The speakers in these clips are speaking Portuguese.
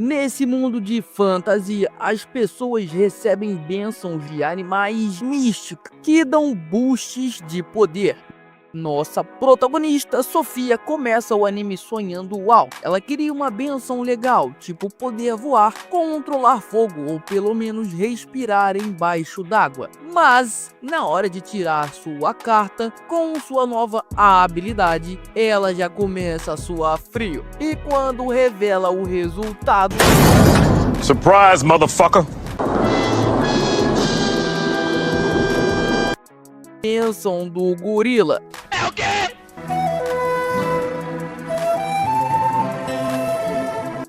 Nesse mundo de fantasia, as pessoas recebem bênçãos de animais místicos que dão boosts de poder. Nossa protagonista, Sofia, começa o anime sonhando alto. Ela queria uma benção legal, tipo poder voar, controlar fogo ou pelo menos respirar embaixo d'água. Mas, na hora de tirar sua carta, com sua nova habilidade, ela já começa a suar frio. E quando revela o resultado... Surprise, motherfucker! Bênção do gorila. É o quê?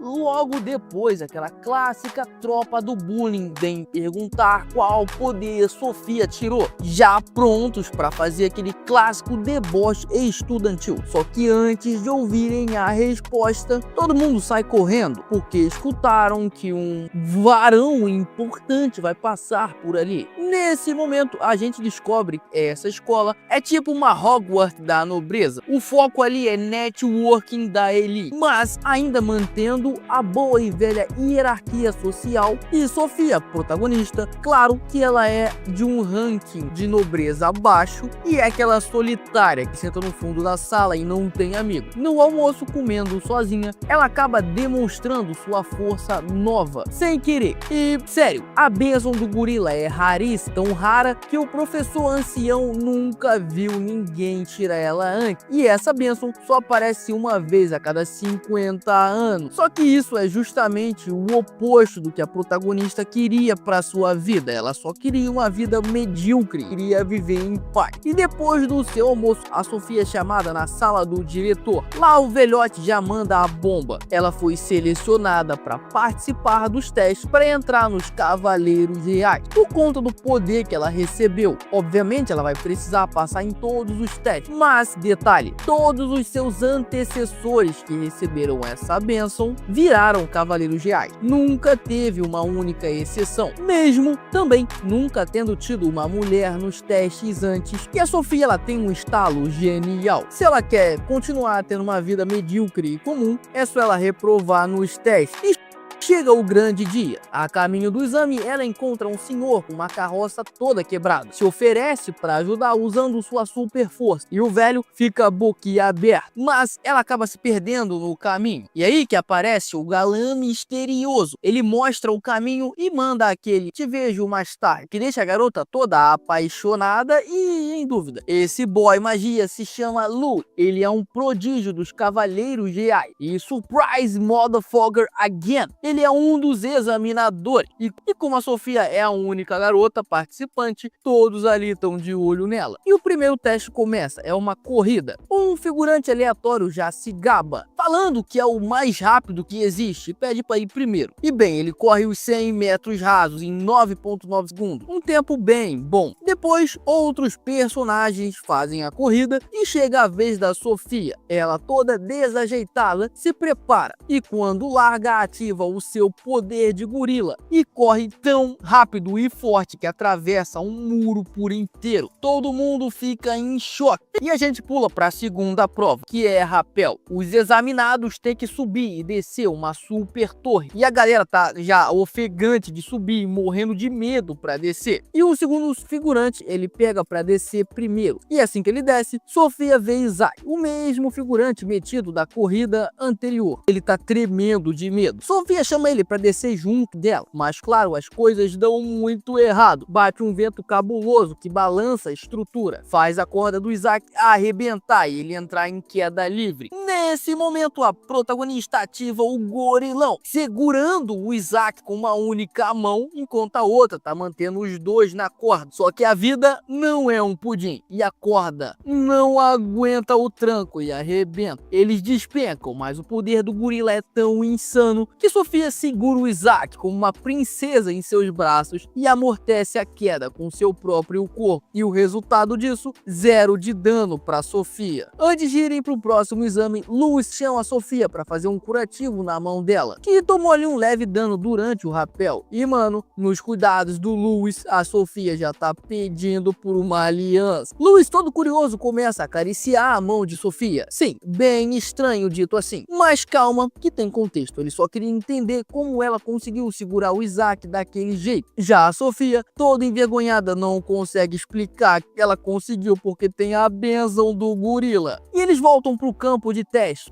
Logo depois, aquela clássica tropa do bullying vem perguntar qual poder Sofia tirou, já prontos para fazer aquele clássico deboche estudantil. Só que antes de ouvirem a resposta, todo mundo sai correndo, porque escutaram que um varão importante vai passar por ali. Nesse momento, a gente descobre que essa escola é tipo uma Hogwarts da nobreza. O foco ali é networking da elite, mas ainda mantendo a boa e velha hierarquia social. E Sofia, protagonista, claro que ela é de um ranking de nobreza baixo e é aquela solitária que senta no fundo da sala e não tem amigo. No almoço, comendo sozinha, ela acaba demonstrando sua força nova, sem querer. E, sério, a bênção do gorila é raríssima, tão rara que o professor ancião nunca viu ninguém tirar ela antes. E essa bênção só aparece uma vez a cada 50 anos. Só que isso é justamente o oposto do que a protagonista queria para sua vida. Ela só queria uma vida medíocre, queria viver em paz. E depois do seu almoço, a Sofia é chamada na sala do diretor. Lá o velhote já manda a bomba. Ela foi selecionada para participar dos testes para entrar nos Cavaleiros Reais, por conta do poder que ela recebeu. Obviamente ela vai precisar passar em todos os testes, mas detalhe, todos os seus antecessores que receberam essa bênção viraram Cavaleiros Reais. Nunca teve uma única exceção, mesmo também nunca tendo tido uma mulher nos testes antes. E a Sofia, ela tem um estalo genial. Se ela quer continuar tendo uma vida medíocre e comum, é só ela reprovar nos testes. Chega o grande dia. A caminho do exame, ela encontra um senhor com uma carroça toda quebrada. Se oferece para ajudar usando sua super força. E o velho fica boquiaberto. Mas ela acaba se perdendo no caminho. E aí que aparece o galã misterioso. Ele mostra o caminho e manda aquele "te vejo mais tarde", que deixa a garota toda apaixonada e em dúvida. Esse boy magia se chama Lu. Ele é um prodígio dos Cavaleiros Reais. E surprise motherfucker again. Ele é um dos examinadores. E como a Sofia é a única garota participante, todos ali estão de olho nela. E o primeiro teste começa, é uma corrida. Um figurante aleatório já se gaba, falando que é o mais rápido que existe e pede para ir primeiro. E bem, ele corre os 100 metros rasos em 9,9 segundos. Um tempo bem bom. Depois, outros personagens fazem a corrida e chega a vez da Sofia. Ela toda desajeitada se prepara e quando larga, ativa o seu poder de gorila e corre tão rápido e forte que atravessa um muro por inteiro. Todo mundo fica em choque. E a gente pula para a segunda prova, que é rapel. Os examinados têm que subir e descer uma super torre. E a galera tá já ofegante de subir, morrendo de medo para descer. E o segundo figurante, ele pega para descer primeiro. E assim que ele desce, Sofia vê Isaac, o mesmo figurante metido da corrida anterior. Ele tá tremendo de medo. Sofia chama ele para descer junto dela, mas claro, as coisas dão muito errado. Bate um vento cabuloso que balança a estrutura, faz a corda do Isaac arrebentar e ele entrar em queda livre. Nesse momento, a protagonista ativa o gorilão, segurando o Isaac com uma única mão, enquanto a outra tá mantendo os dois na corda. Só que a vida não é um pudim e a corda não aguenta o tranco e arrebenta. Eles despencam, mas o poder do gorila é tão insano que Sofia segura o Isaac como uma princesa em seus braços e amortece a queda com seu próprio corpo. E o resultado disso, 0 de dano para Sofia. Antes de irem para o próximo exame, Lewis chama a Sofia para fazer um curativo na mão dela, que tomou ali um leve dano durante o rapel. E mano, nos cuidados do Lewis, a Sofia já tá pedindo por uma aliança. Lewis, todo curioso, começa a acariciar a mão de Sofia. Sim, bem estranho dito assim. Mas calma, que tem contexto. Ele só queria entender entender como ela conseguiu segurar o Isaac daquele jeito. Já a Sofia, toda envergonhada, não consegue explicar que ela conseguiu porque tem a bênção do gorila. E eles voltam pro campo de teste.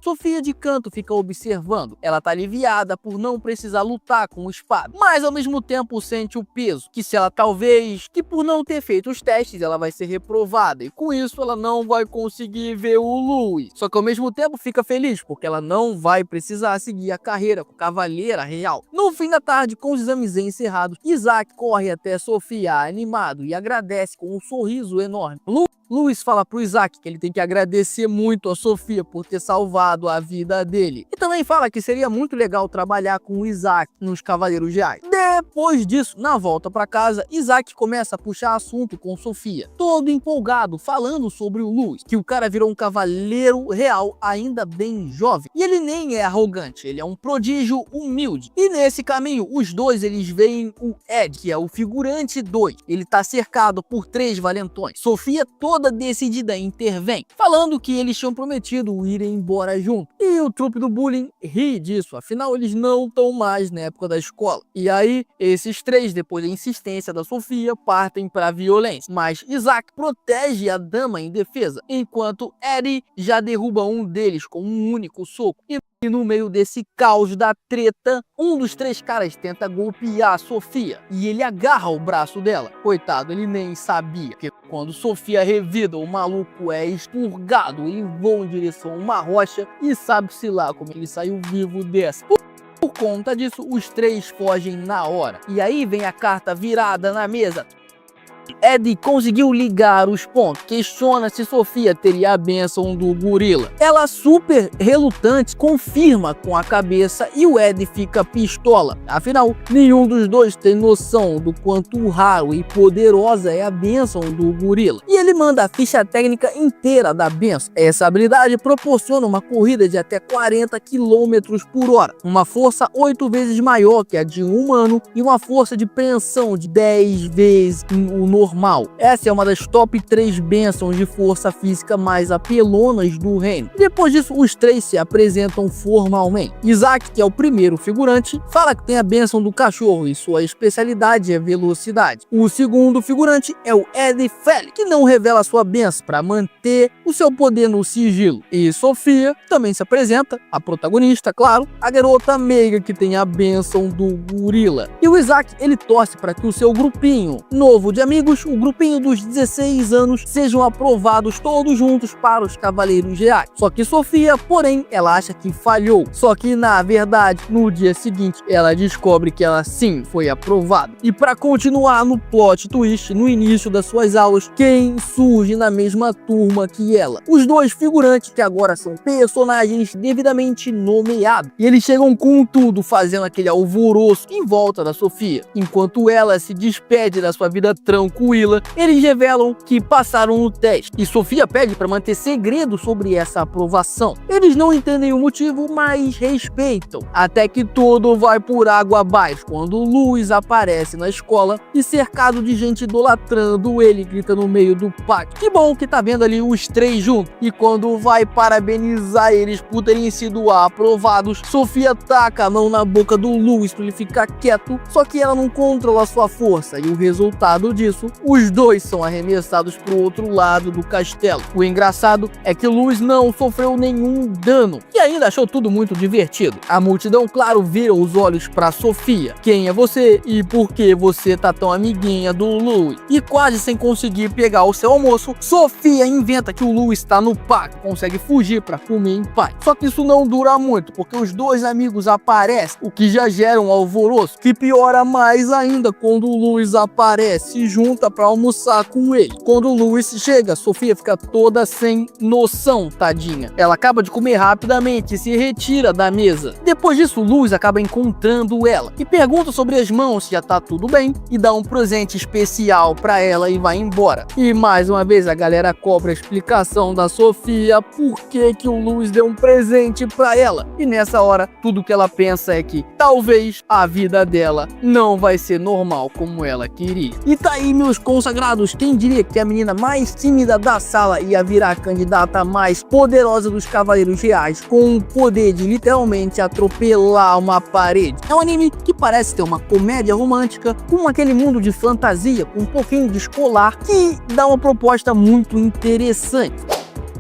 Sofia de canto fica observando. Ela tá aliviada por não precisar lutar com o espada, mas ao mesmo tempo sente o peso, que por não ter feito os testes ela vai ser reprovada e com isso ela não vai conseguir ver o Louis. Só que ao mesmo tempo fica feliz porque ela não vai precisar seguir a carreira com Cavaleira Real. No fim da tarde, com os exames encerrados, Isaac corre até Sofia animado e agradece com um sorriso enorme. Louis fala pro Isaac que ele tem que agradecer muito a Sofia por ter salvado a vida dele. E também fala que seria muito legal trabalhar com o Isaac nos Cavaleiros Reais. Depois disso, na volta para casa, Isaac começa a puxar assunto com Sofia, todo empolgado, falando sobre o Louis, que o cara virou um cavaleiro real ainda bem jovem. E ele nem é arrogante, ele é um prodígio humilde. E nesse caminho, os dois eles veem o Ed, que é o figurante 2. Ele tá cercado por 3 valentões. Sofia toda decidida intervém, falando que eles tinham prometido ir embora junto. E o trupe do bullying ri disso, afinal eles não estão mais na época da escola. E aí, esses 3, depois da insistência da Sofia, partem para violência. Mas Isaac protege a dama em defesa, enquanto Eddie já derruba um deles com um único soco. E no meio desse caos da treta, um dos 3 caras tenta golpear a Sofia e ele agarra o braço dela. Coitado, ele nem sabia que quando Sofia revida, o maluco é expurgado, ele voa em direção a uma rocha e sabe-se lá como ele saiu vivo dessa. Por conta disso, os 3 fogem na hora. E aí vem a carta virada na mesa. Eddie conseguiu ligar os pontos, questiona se Sofia teria a bênção do gorila. Ela, super relutante, confirma com a cabeça e o Eddie fica pistola. Afinal, nenhum dos dois tem noção do quanto raro e poderosa é a bênção do gorila. E ele manda a ficha técnica inteira da bênção. Essa habilidade proporciona uma corrida de até 40 km por hora, uma força 8 vezes maior que a de um humano e uma força de preensão de 10 vezes o normal. Essa é uma das top 3 bênçãos de força física mais apelonas do reino. Depois disso, os 3 se apresentam formalmente. Isaac, que é o primeiro figurante, fala que tem a bênção do cachorro e sua especialidade é velocidade. O segundo figurante é o Ed Félix, que não revela sua bênção para manter o seu poder no sigilo. E Sofia também se apresenta, a protagonista, claro, a garota meiga que tem a bênção do gorila. E o Isaac, ele torce para que o seu grupinho novo de amigos, o grupinho dos 16 anos, sejam aprovados todos juntos para os Cavaleiros Reais. Só que Sofia, porém, ela acha que falhou. Só que, na verdade, no dia seguinte, ela descobre que ela sim foi aprovada. E para continuar no plot twist, no início das suas aulas, quem surge na mesma turma que ela? Os 2 figurantes que agora são personagens devidamente nomeados. E eles chegam com tudo, fazendo aquele alvoroço em volta da Sofia. Enquanto ela se despede da sua vida tranquila, eles revelam que passaram no teste e Sofia pede para manter segredo sobre essa aprovação. Eles não entendem o motivo, mas respeitam, até que tudo vai por água abaixo quando Louis aparece na escola e, cercado de gente idolatrando ele, grita no meio do pátio. Que bom que tá vendo ali os 3 juntos. E quando vai parabenizar eles por terem sido aprovados, Sofia taca a mão na boca do Louis para ele ficar quieto, só que ela não controla sua força e o resultado disso, os 2 são arremessados para o outro lado do castelo. O engraçado é que Louis não sofreu nenhum dano e ainda achou tudo muito divertido. A multidão, claro, vira os olhos para Sofia. Quem é você e por que você tá tão amiguinha do Louis? E quase sem conseguir pegar o seu almoço, Sofia inventa que o Louis está no parque, consegue fugir para comer em paz. Só que isso não dura muito, porque os 2 amigos aparecem, o que já gera um alvoroço, que piora mais ainda quando o Louis aparece e junta para almoçar com ele. Quando o Louis chega, Sofia fica toda sem noção, tadinha. Ela acaba de comer rapidamente e se retira da mesa. Depois disso, Louis acaba encontrando ela e pergunta sobre as mãos se já tá tudo bem e dá um presente especial para ela e vai embora. E mais uma vez a galera cobra a explicação da Sofia por que o Louis deu um presente para ela. E nessa hora, tudo que ela pensa é que talvez a vida dela não vai ser normal como ela queria. E tá aí meus consagrados, quem diria que a menina mais tímida da sala ia virar a candidata mais poderosa dos Cavaleiros Reais, com o poder de literalmente atropelar uma parede? É um anime que parece ter uma comédia romântica com aquele mundo de fantasia, com um pouquinho de escolar, que dá uma proposta muito interessante.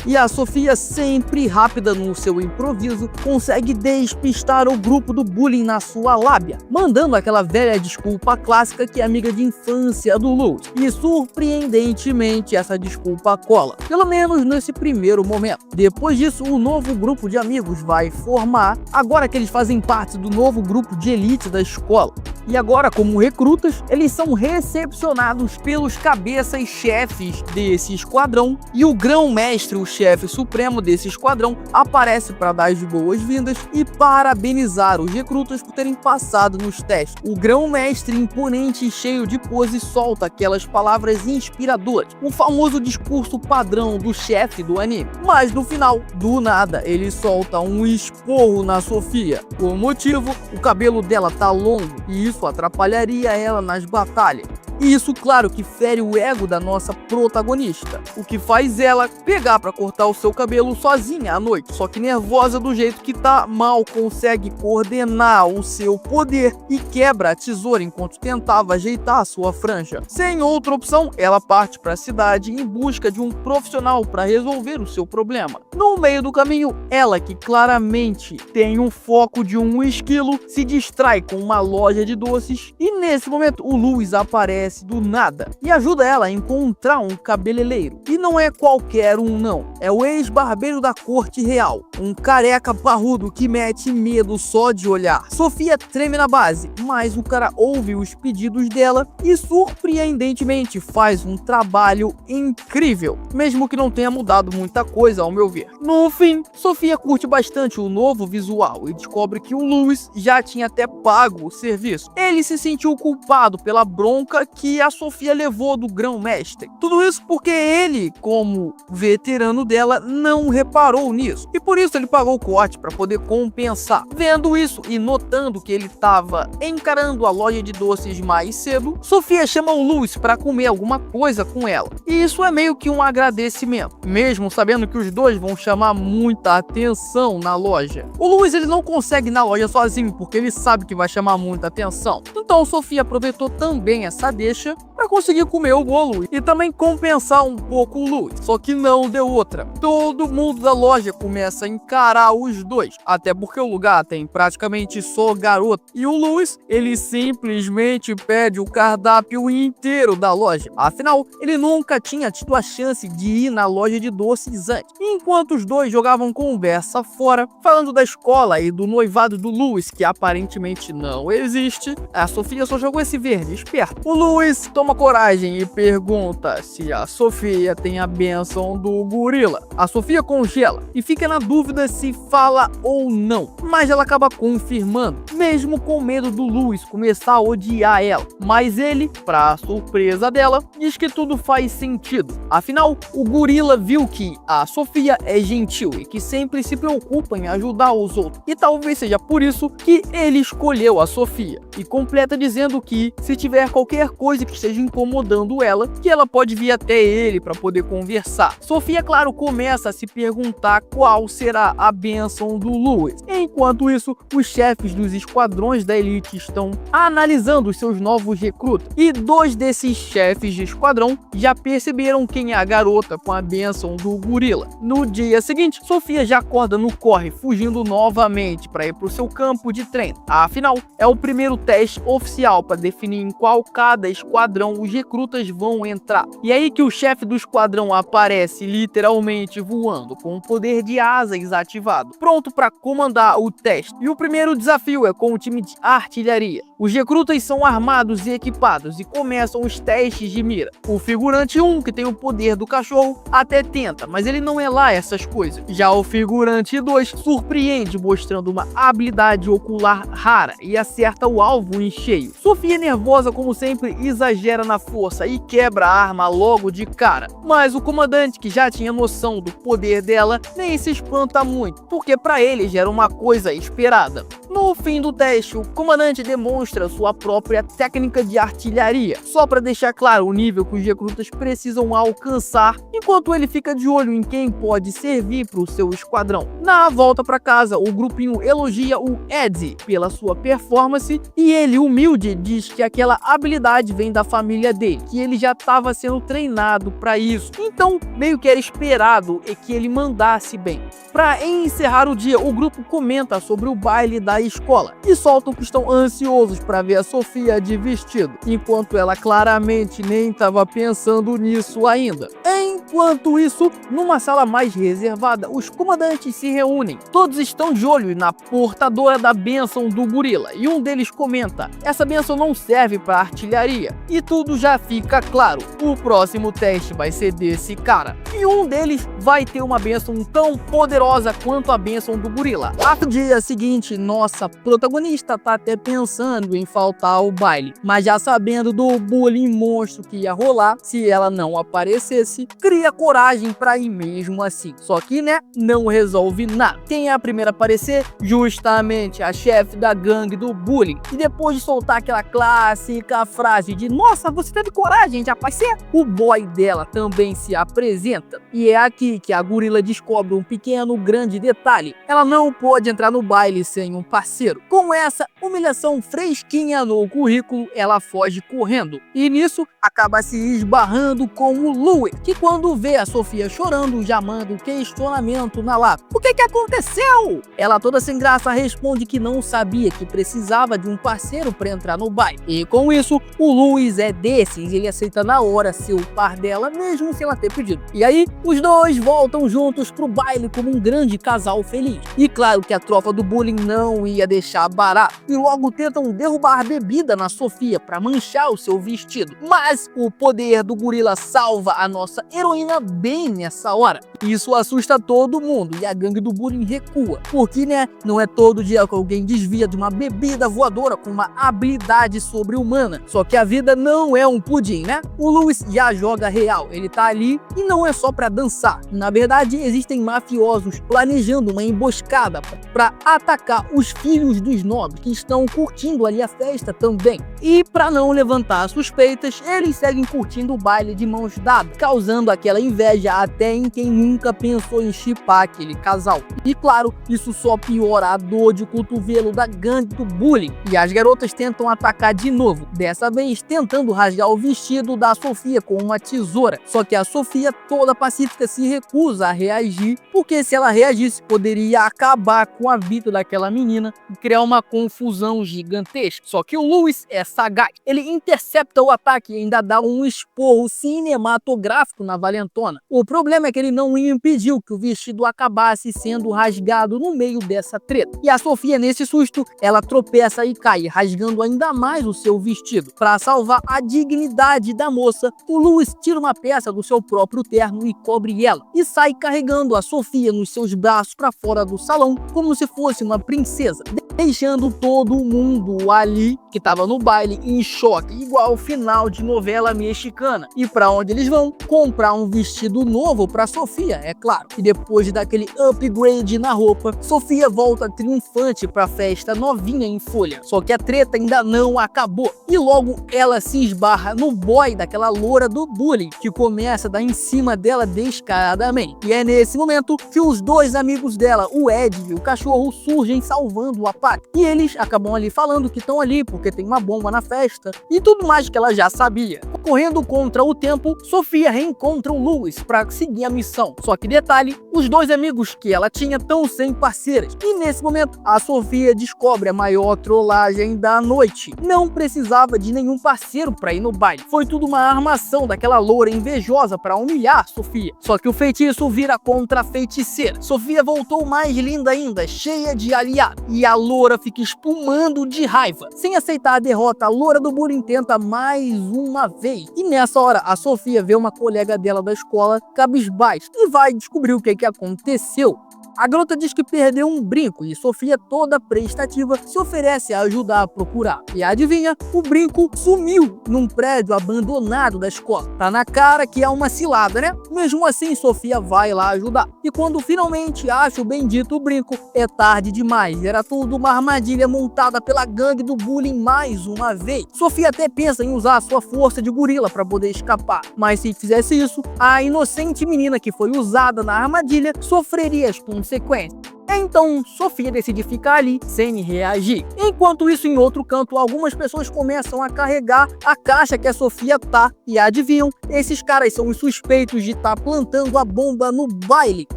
E a Sofia, sempre rápida no seu improviso, consegue despistar o grupo do bullying na sua lábia, mandando aquela velha desculpa clássica que é amiga de infância do Louis. E surpreendentemente essa desculpa cola, pelo menos nesse primeiro momento. Depois disso, o novo grupo de amigos vai formar, agora que eles fazem parte do novo grupo de elite da escola. E agora, como recrutas, eles são recepcionados pelos cabeças chefes desse esquadrão, e o grão-mestre, o chefe supremo desse esquadrão, aparece para dar as boas-vindas e parabenizar os recrutas por terem passado nos testes. O grão-mestre, imponente e cheio de pose, solta aquelas palavras inspiradoras, o famoso discurso padrão do chefe do anime. Mas no final, do nada, ele solta um esporro na Sofia. Por motivo, o cabelo dela tá longo e isso atrapalharia ela nas batalhas. E isso, claro, que fere o ego da nossa protagonista, o que faz ela pegar para cortar o seu cabelo sozinha à noite. Só que nervosa do jeito que tá, mal consegue coordenar o seu poder e quebra a tesoura enquanto tentava ajeitar a sua franja. Sem outra opção, ela parte para a cidade em busca de um profissional para resolver o seu problema. No meio do caminho, ela, que claramente tem um foco de um esquilo, se distrai com uma loja de doces e nesse momento o Louis aparece do nada e ajuda ela a encontrar um cabeleireiro. E não é qualquer um não, é o ex-barbeiro da corte real, um careca parrudo que mete medo só de olhar. Sofia treme na base, mas o cara ouve os pedidos dela e surpreendentemente faz um trabalho incrível, mesmo que não tenha mudado muita coisa ao meu ver. No fim, Sofia curte bastante o novo visual e descobre que o Louis já tinha até pago o serviço. Ele se sentiu culpado pela bronca que a Sofia levou do grão-mestre. Tudo isso porque ele, como veterano dela, não reparou nisso. E por isso ele pagou o corte para poder compensar. Vendo isso e notando que ele estava encarando a loja de doces mais cedo, Sofia chama o Louis para comer alguma coisa com ela. E isso é meio que um agradecimento, mesmo sabendo que os dois vão chamar muita atenção na loja. O Louis, ele não consegue ir na loja sozinho porque ele sabe que vai chamar muita atenção. Então Sofia aproveitou também essa deixa para conseguir comer o bolo e também compensar um pouco o Louis. Só que não deu outra. Todo mundo da loja começa a encarar os dois, até porque o lugar tem praticamente só garoto. E o Louis, ele simplesmente pede o cardápio inteiro da loja. Afinal, ele nunca tinha tido a chance de ir na loja de doces antes. Enquanto os dois jogavam conversa fora, falando da escola e do noivado do Louis, que aparentemente não existe, a Sofia só jogou esse verde esperto. O Louis toma coragem e pergunta se a Sofia tem a bênção do gorila. A Sofia congela e fica na dúvida se fala ou não, mas ela acaba confirmando, mesmo com medo do Louis começar a odiar ela. Mas ele, pra surpresa dela, diz que tudo faz sentido. Afinal, o gorila viu que a Sofia é gentil e que sempre se preocupa em ajudar os outros. E talvez seja por isso que ele escolheu a Sofia. E completa dizendo que se tiver qualquer coisa que esteja incomodando ela, que ela pode vir até ele para poder conversar. Sofia, claro, começa a se perguntar qual será a bênção do Louis. Enquanto isso, os chefes dos esquadrões da elite estão analisando os seus novos recrutas. E dois desses chefes de esquadrão já perceberam quem é a garota com a bênção do gorila. No dia seguinte, Sofia já acorda no corre, fugindo novamente para ir para o seu campo de treino. Afinal, é o primeiro teste oficial para definir em qual cada esquadrão os recrutas vão entrar. E é aí que o chefe do esquadrão aparece literalmente voando, com o poder de asas ativado, pronto para comandar o teste. E o primeiro desafio é com o time de artilharia. Os recrutas são armados e equipados e começam os testes de mira. O figurante 1, que tem o poder do cachorro, até tenta, mas ele não é lá essas coisas. Já o figurante 2 surpreende, mostrando uma habilidade ocular rara e acerta o alvo em cheio. Sofia, nervosa como sempre, exagera na força e quebra a arma logo de cara. Mas o comandante, que já tinha noção do poder dela, nem se espanta muito, porque para ele já era uma coisa esperada. No fim do teste, o comandante demonstra sua própria técnica de artilharia, só para deixar claro o nível que os recrutas precisam alcançar, enquanto ele fica de olho em quem pode servir para o seu esquadrão. Na volta para casa, o grupinho elogia o Eddie pela sua performance e ele, humilde, diz que aquela habilidade vem da família dele, que ele já estava sendo treinado para isso, então meio que era esperado que ele mandasse bem. Para encerrar o dia, o grupo comenta sobre o baile da escola e soltam que estão ansiosos para ver a Sofia de vestido, enquanto ela claramente nem estava pensando nisso ainda. Enquanto isso, numa sala mais reservada, os comandantes se reúnem. Todos estão de olho na portadora da bênção do gorila e um deles comenta: essa bênção não serve para artilharia. E tudo já fica claro, o próximo teste vai ser desse cara. E um deles vai ter uma bênção tão poderosa quanto a bênção do gorila. No dia seguinte, nossa protagonista tá até pensando em faltar ao baile, mas já sabendo do bullying monstro que ia rolar se ela não aparecesse, cria coragem pra ir mesmo assim. Só que, né, não resolve nada. Quem é a primeira a aparecer? Justamente a chefe da gangue do bullying. E depois de soltar aquela clássica frase de nossa, você teve coragem de aparecer, o boy dela também se apresenta. E é aqui que a gorila descobre um pequeno grande detalhe: ela não pode entrar no baile sem um parceiro. Com essa humilhação fresquinha no currículo, ela foge correndo. E nisso, acaba se esbarrando com o Louis, que quando vê a Sofia chorando, já manda um questionamento na lata. O que aconteceu? Ela toda sem graça responde que não sabia que precisava de um parceiro para entrar no baile. E com isso, o Louis é desses, ele aceita na hora ser o par dela, mesmo sem ela ter pedido. E aí, os dois voltam juntos pro baile como um grande casal feliz. E claro que a tropa do bullying não ia deixar barato, e logo tentam derrubar bebida na Sofia para manchar o seu vestido. Mas o poder do gorila salva a nossa heroína bem nessa hora. Isso assusta todo mundo e a gangue do bullying recua, porque, né, não é todo dia que alguém desvia de uma bebida voadora com uma habilidade sobre-humana. Só que a vida não é um pudim, né? O Louis já joga real, ele tá ali e não é só pra dançar. Na verdade, existem mafiosos planejando uma emboscada para atacar os filhos dos nobres que estão curtindo ali a festa também. E para não levantar suspeitas, eles seguem curtindo o baile de mãos dadas, causando aquela inveja até em quem nunca pensou em chipar aquele casal. E claro, isso só piora a dor de cotovelo da gangue do bullying. E as garotas tentam atacar de novo, dessa vez tentando rasgar o vestido da Sofia com uma tesoura. Só que a Sofia, toda pacífica, se recusa a reagir, porque se ela reagisse, poderia acabar com a vida daquela menina e criar uma confusão gigantesca. Só que o Louis é sagaz. Ele intercepta o ataque e ainda dá um esporro cinematográfico na valentona. O problema é que ele não impediu que o vestido acabasse sendo rasgado no meio dessa treta. E a Sofia, nesse susto, ela tropeça e cai, rasgando ainda mais o seu vestido. Para salvar a dignidade da moça, o Louis tira uma peça do seu próprio terno e cobre ela, e sai carregando a Sofia nos seus braços para fora do salão, como se fosse uma princesa, deixando todo mundo ali que estava no baile em choque, igual final de novela mexicana. E para onde eles vão? Comprar um vestido novo para Sofia, é claro. E depois daquele upgrade na roupa, Sofia volta triunfante para a festa novinha em folha. Só que a treta ainda não acabou. E logo ela se esbarra no boy daquela loura do bullying, que começa a dar em cima dela descaradamente. E é nesse momento que os dois amigos dela, o Ed e o cachorro, surgem salvando o ataque. E eles acabam ali falando que estão ali porque tem uma bomba na festa e tudo mais que ela já sabia. Correndo contra o tempo, Sofia reencontra o Louis para seguir a missão. Só que detalhe, os dois amigos que ela tinha estão sem parceiras. E nesse momento, a Sofia descobre a maior trollagem da noite. Não precisava de nenhum parceiro para ir no baile. Foi tudo uma armação daquela loura invejosa para humilhar Sofia. Só que o feitiço vira contra a feiticeira. Sofia voltou mais linda ainda, cheia de aliados. E a loura fica espumando de raiva. Sem aceitar a derrota, a loura do bullying tenta mais uma vez. E nessa hora, a Sofia vê uma colega dela da escola cabisbaixo e vai descobrir o que aconteceu. A garota diz que perdeu um brinco e Sofia, toda prestativa, se oferece a ajudar a procurar. E adivinha? O brinco sumiu num prédio abandonado da escola. Tá na cara que é uma cilada, né? Mesmo assim, Sofia Sofia vai lá ajudar. E quando finalmente acha o bendito brinco, é tarde demais. Era tudo uma armadilha montada pela gangue do bullying mais uma vez. Sofia até pensa em usar a sua força de gorila para poder escapar, mas se fizesse isso, a inocente menina que foi usada na armadilha sofreria as consequências. Então, Sofia decide ficar ali sem reagir. Enquanto isso, em outro canto, algumas pessoas começam a carregar a caixa que a Sofia tá. E adivinham, esses caras são os suspeitos de estar plantando a bomba no baile.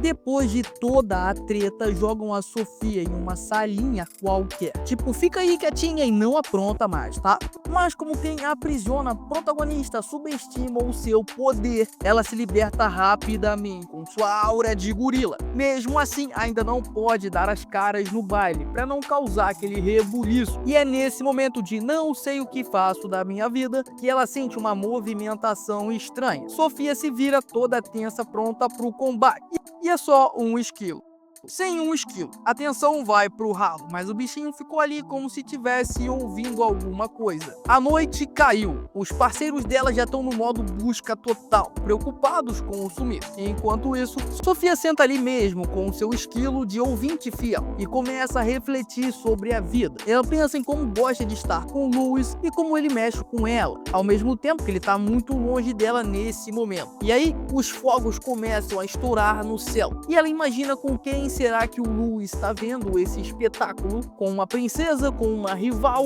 Depois de toda a treta, jogam a Sofia em uma salinha qualquer. Tipo, fica aí quietinha e não apronta mais, tá? Mas como quem aprisiona a protagonista subestima o seu poder, ela se liberta rapidamente com sua aura de gorila. Mesmo assim, ainda não pode dar as caras no baile, pra não causar aquele rebuliço. E é nesse momento de não sei o que faço da minha vida, que ela sente uma movimentação estranha. Sofia se vira toda tensa, pronta pro combate. E é só um esquilo. Sem um esquilo. A atenção vai pro ralo, mas o bichinho ficou ali como se tivesse ouvindo alguma coisa. A noite caiu. Os parceiros dela já estão no modo busca total, preocupados com o sumiço. Enquanto isso, Sofia senta ali mesmo com o seu esquilo de ouvinte fiel e começa a refletir sobre a vida. Ela pensa em como gosta de estar com o Louis e como ele mexe com ela, ao mesmo tempo que ele tá muito longe dela nesse momento. E aí, os fogos começam a estourar no céu. E ela imagina com quem será que o Louis está vendo esse espetáculo? Com uma princesa, com uma rival?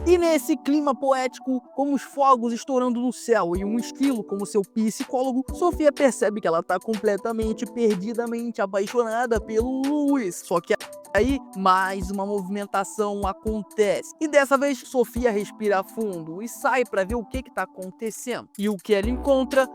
E nesse clima poético, com os fogos estourando no céu e um esquilo como seu psicólogo, Sofia percebe que ela está completamente perdidamente apaixonada pelo Louis. Só que aí, mais uma movimentação acontece. E dessa vez, Sofia respira fundo e sai para ver o que está acontecendo. E o que ela encontra?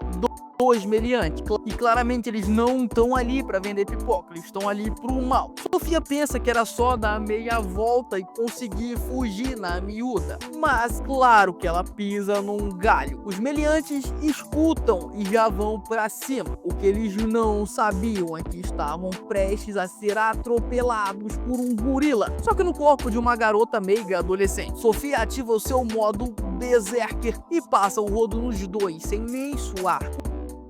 Dois meliantes. E claramente eles não estão ali para vender pipoca, eles estão ali pro mal. Sofia pensa que era só dar meia volta e conseguir fugir na miúda. Mas claro que ela pisa num galho. Os meliantes escutam e já vão para cima. O que eles não sabiam é que estavam prestes a ser atropelados por um gorila. Só que no corpo de uma garota meiga adolescente. Sofia ativa o seu modo berserker e passa o rodo nos dois sem nem suar.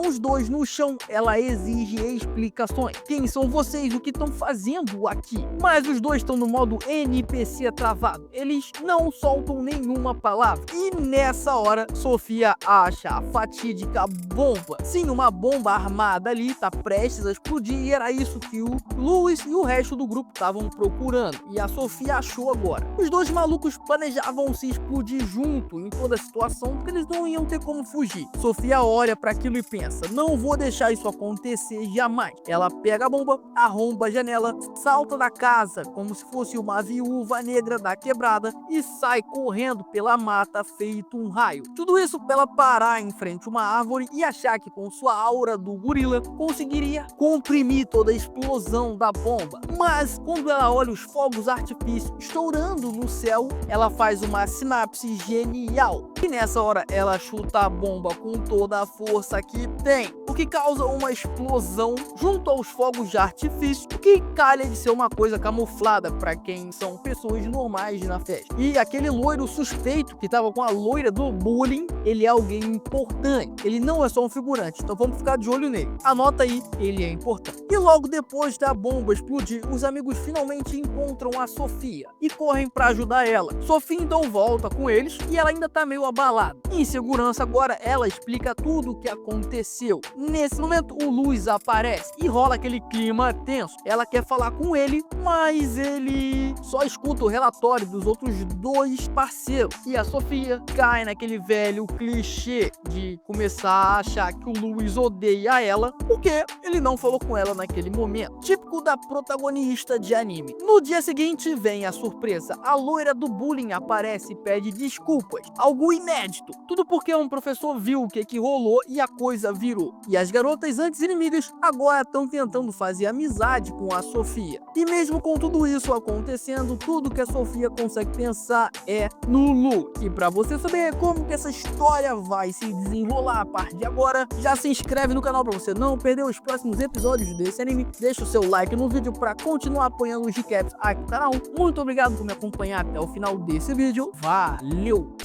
Os dois no chão, ela exige explicações. Quem são vocês? O que estão fazendo aqui? Mas os dois estão no modo NPC travado. Eles não soltam nenhuma palavra. E nessa hora, Sofia acha a fatídica bomba. Sim, uma bomba armada ali, tá prestes a explodir. E era isso que o Louis e o resto do grupo estavam procurando. E a Sofia achou agora. Os dois malucos planejavam se explodir junto em toda a situação, porque eles não iam ter como fugir. Sofia olha para aquilo e pensa: não vou deixar isso acontecer jamais. Ela pega a bomba, arromba a janela, salta da casa como se fosse uma viúva negra da quebrada e sai correndo pela mata feito um raio. Tudo isso para ela parar em frente a uma árvore e achar que com sua aura do gorila conseguiria comprimir toda a explosão da bomba. Mas quando ela olha os fogos artifícios estourando no céu, ela faz uma sinapse genial. E nessa hora ela chuta a bomba com toda a força que tem, o que causa uma explosão junto aos fogos de artifício, que calha de ser uma coisa camuflada para quem são pessoas normais na festa. E aquele loiro suspeito que tava com a loira do bullying, ele é alguém importante, ele não é só um figurante, então vamos ficar de olho nele. Anota aí, ele é importante. E logo depois da bomba explodir, os amigos finalmente encontram a Sofia e correm para ajudar ela. Sofia então volta com eles e ela ainda tá meio abalada. Em segurança agora, ela explica tudo o que aconteceu. Nesse momento, o Louis aparece e rola aquele clima tenso. Ela quer falar com ele, mas ele só escuta o relatório dos outros dois parceiros. E a Sofia cai naquele velho clichê de começar a achar que o Louis odeia ela porque ele não falou com ela naquele momento. Típico da protagonista de anime. No dia seguinte, vem a surpresa. A loira do bullying aparece e pede desculpas. Algo inédito. Tudo porque um professor viu o que rolou e a coisa virou. E as garotas antes inimigas agora estão tentando fazer amizade com a Sofia. E mesmo com tudo isso acontecendo, tudo que a Sofia consegue pensar é no Lu. E para você saber como que essa história vai se desenrolar a partir de agora, já se inscreve no canal para você não perder os próximos episódios desse anime. Deixa o seu like no vídeo para continuar apoiando os recaps aqui no canal. Muito obrigado por me acompanhar até o final desse vídeo. Valeu!